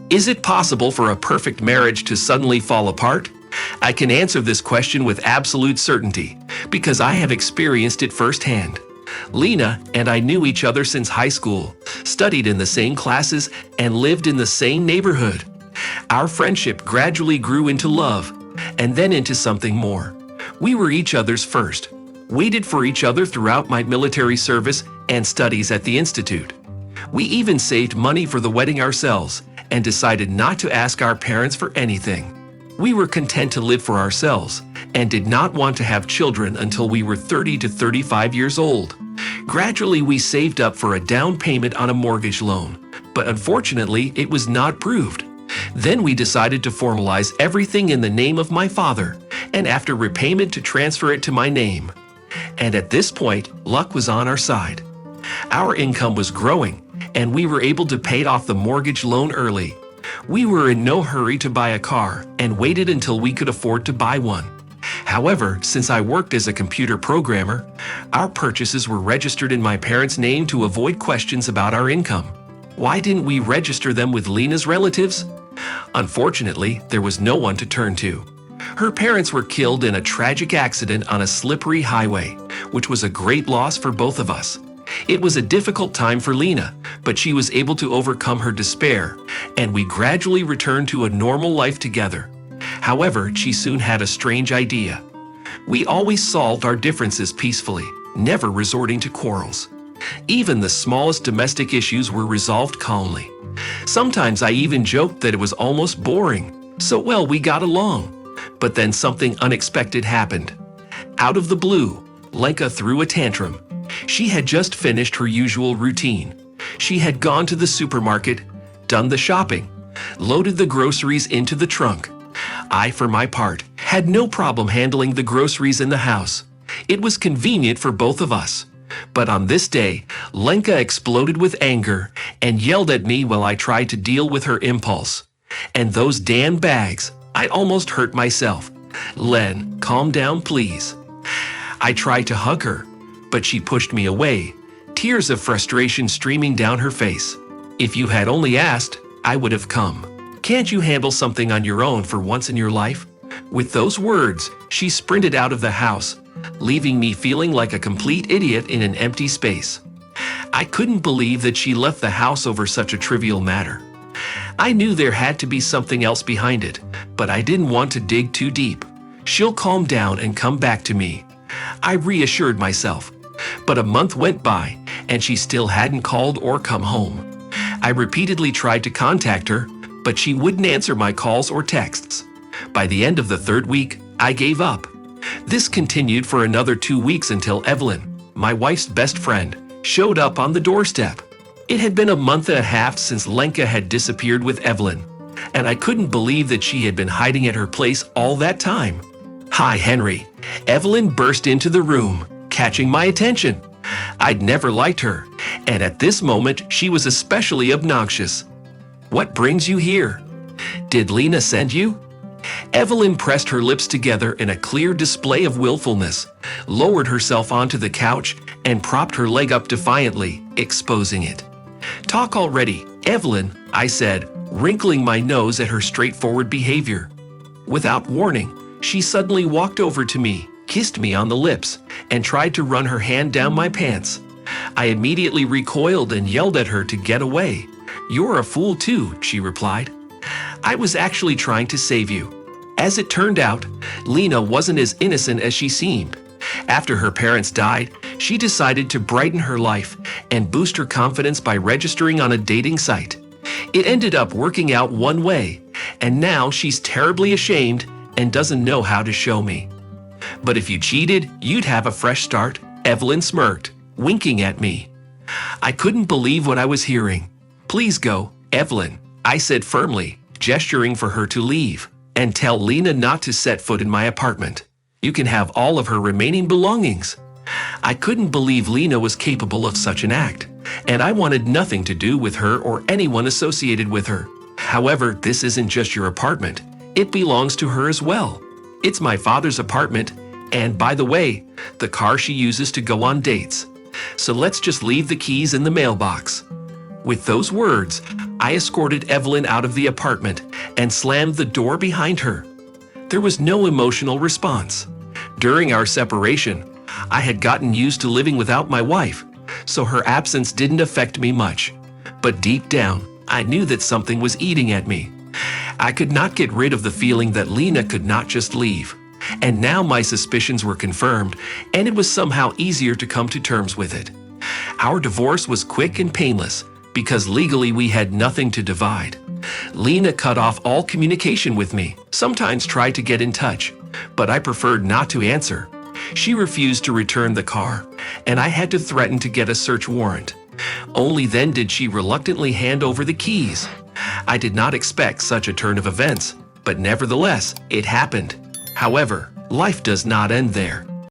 Is it possible for a perfect marriage to suddenly fall apart? I can answer this question with absolute certainty because I have experienced it firsthand. Lena and I knew each other since high school, studied in the same classes, and lived in the same neighborhood. Our friendship gradually grew into love, and then into something more. We were each other's first, waited for each other throughout my military service and studies at the Institute. We even saved money for the wedding ourselves and decided not to ask our parents for anything. We were content to live for ourselves and did not want to have children until we were 30 to 35 years old. Gradually, we saved up for a down payment on a mortgage loan, but unfortunately, it was not approved. Then we decided to formalize everything in the name of my father, and after repayment to transfer it to my name. And at this point, luck was on our side. Our income was growing, and we were able to pay off the mortgage loan early. We were in no hurry to buy a car and waited until we could afford to buy one. However, since I worked as a computer programmer, our purchases were registered in my parents' name to avoid questions about our income. Why didn't we register them with Lena's relatives? Unfortunately, there was no one to turn to. Her parents were killed in a tragic accident on a slippery highway, which was a great loss for both of us. It was a difficult time for Lena, but she was able to overcome her despair, and we gradually returned to a normal life together. However, she soon had a strange idea. We always solved our differences peacefully, never resorting to quarrels. Even the smallest domestic issues were resolved calmly. Sometimes I even joked that it was almost boring, so well we got along. But then something unexpected happened. Out of the blue, Lenka threw a tantrum. She had just finished her usual routine. She had gone to the supermarket, done the shopping, loaded the groceries into the trunk. I, for my part, had no problem handling the groceries in the house. It was convenient for both of us. But on this day, Lenka exploded with anger and yelled at me while I tried to deal with her impulse. And those damn bags, I almost hurt myself. Len, calm down, please. I tried to hug her, but she pushed me away, tears of frustration streaming down her face. If you had only asked, I would have come. Can't you handle something on your own for once in your life? With those words, she sprinted out of the house, leaving me feeling like a complete idiot in an empty space. I couldn't believe that she left the house over such a trivial matter. I knew there had to be something else behind it, but I didn't want to dig too deep. She'll calm down and come back to me. I reassured myself. But a month went by, and she still hadn't called or come home. I repeatedly tried to contact her, but she wouldn't answer my calls or texts. By the end of the third week, I gave up. This continued for another 2 weeks until Evelyn, my wife's best friend, showed up on the doorstep. It had been a month and a half since Lenka had disappeared with Evelyn, and I couldn't believe that she had been hiding at her place all that time. "Hi, Henry." Evelyn burst into the room, catching my attention. I'd never liked her, and at this moment she was especially obnoxious. "What brings you here? Did Lena send you?" Evelyn pressed her lips together in a clear display of willfulness, lowered herself onto the couch, and propped her leg up defiantly, exposing it. "Talk already, Evelyn," I said, wrinkling my nose at her straightforward behavior. Without warning, she suddenly walked over to me, kissed me on the lips, and tried to run her hand down my pants. I immediately recoiled and yelled at her to get away. "You're a fool too," she replied. "I was actually trying to save you." As it turned out, Lena wasn't as innocent as she seemed. After her parents died, she decided to brighten her life and boost her confidence by registering on a dating site. It ended up working out one way, and now she's terribly ashamed and doesn't know how to show me. "But if you cheated, you'd have a fresh start," Evelyn smirked, winking at me. I couldn't believe what I was hearing. "Please go, Evelyn," I said firmly, gesturing for her to leave, "and tell Lena not to set foot in my apartment. You can have all of her remaining belongings." I couldn't believe Lena was capable of such an act, and I wanted nothing to do with her or anyone associated with her. However, this isn't just your apartment. It belongs to her as well. It's my father's apartment, and by the way, the car she uses to go on dates. So let's just leave the keys in the mailbox. With those words, I escorted Evelyn out of the apartment and slammed the door behind her. There was no emotional response. During our separation, I had gotten used to living without my wife, so her absence didn't affect me much. But deep down, I knew that something was eating at me. I could not get rid of the feeling that Lena could not just leave. And now my suspicions were confirmed, and it was somehow easier to come to terms with it. Our divorce was quick and painless, because legally we had nothing to divide. Lena cut off all communication with me, sometimes tried to get in touch, but I preferred not to answer. She refused to return the car, and I had to threaten to get a search warrant. Only then did she reluctantly hand over the keys. I did not expect such a turn of events, but nevertheless, it happened. However, life does not end there.